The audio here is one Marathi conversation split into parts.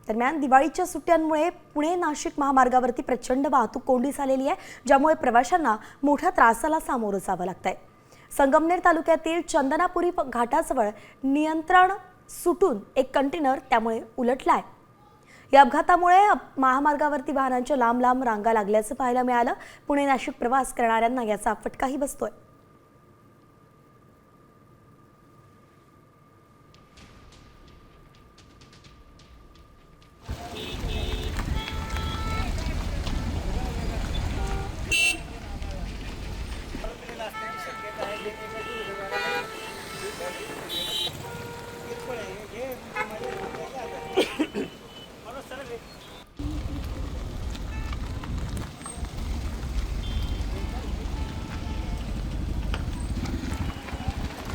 दरम्यान दिवाळीच्या सुट्ट्यांमुळे पुणे नाशिक महामार्गावरती प्रचंड वाहतूक कोंडी झालेली आहे, ज्यामुळे प्रवाशांना मोठ्या त्रासाला सामोरं जावं लागतंय। संगमनेर तालुक्यातील चंदनापुरी घाटाजवळ नियंत्रण सुटून एक कंटेनर त्यामुळे उलटलाय। या अपघातामुळे महामार्गावरती वाहनांच्या लांब लांब रांगा लागल्याचं पाहायला मिळालं। पुणे नाशिक प्रवास करणाऱ्यांना याचा फटकाही बसतोय।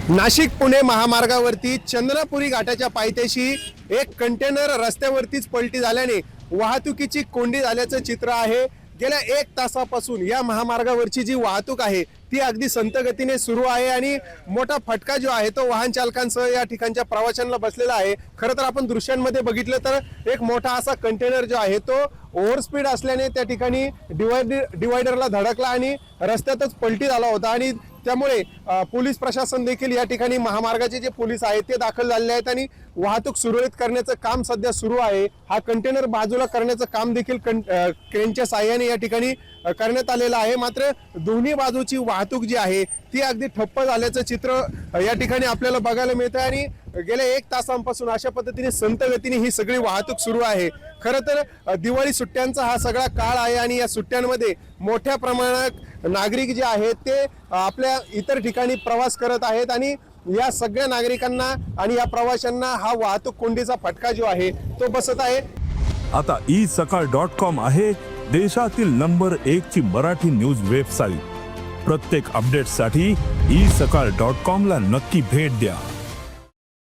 नाशिक पुणे महामार्गावरती चंदनापुरी घाटाच्या पायथ्याशी एक कंटेनर रस्त्यावरतीच पलटी झाल्याने वाहतुकीची कोंडी झाल्याचं चित्र आहे। गेल्या 1 तासापासून या महामार्गावरची जी वाहतूक आहे ती अगदी संत गतीने सुरू आहे आणि मोठा फटका जो आहे तो वाहन चालकांसह या ठिकाणच्या प्रवाशांना बसलेला आहे। खरं तर आपण दृश्यांमध्ये बघितलं तर एक मोठा असा कंटेनर जो आहे तो ओव्हर स्पीड असल्याने त्या ठिकाणी डिवायडरला धडकला आणि रस्त्यातच पलटी झाला होता आणि त्यामुळे पोलीस प्रशासन देखील या ठिकाणी महामार्गाचे जे पोलीस आहेत ते दाखल झालेले आहेत आणि वाहतूक सुरळीत करण्याचं काम सध्या सुरू आहे। हा कंटेनर बाजूला करण्याचं काम देखील क्रेनच्या साहाय्याने या ठिकाणी करण्यात आलेलं आहे। मात्र दोन्ही बाजूची वाहतूक जी आहे ती अगदी ठप्प झाल्याचं चित्र या ठिकाणी आपल्याला बघायला मिळतं आणि गेल्या 1 तासांपासून अशा पद्धतीने संत गतीने ही सगळी वाहतूक सुरू आहे। खरं तर दिवाळी सुट्ट्यांचा हा सगळा काळ आहे आणि या सुट्ट्यांमध्ये मोठ्या प्रमाणात नागरिक जे आहेत ते आपल्या इतर ठिकाणी प्रवास करत आहेत आणि या सगळ्या नागरिकांना आणि या प्रवाशांना हा वाहतूक कोंडीचा फटका जो आहे तो बसत आहे। आता isakal.com आहे देशातील नंबर 1 ची मराठी न्यूज वेबसाईट। प्रत्येक अपडेटसाठी isakal.com ला नक्की भेट द्या।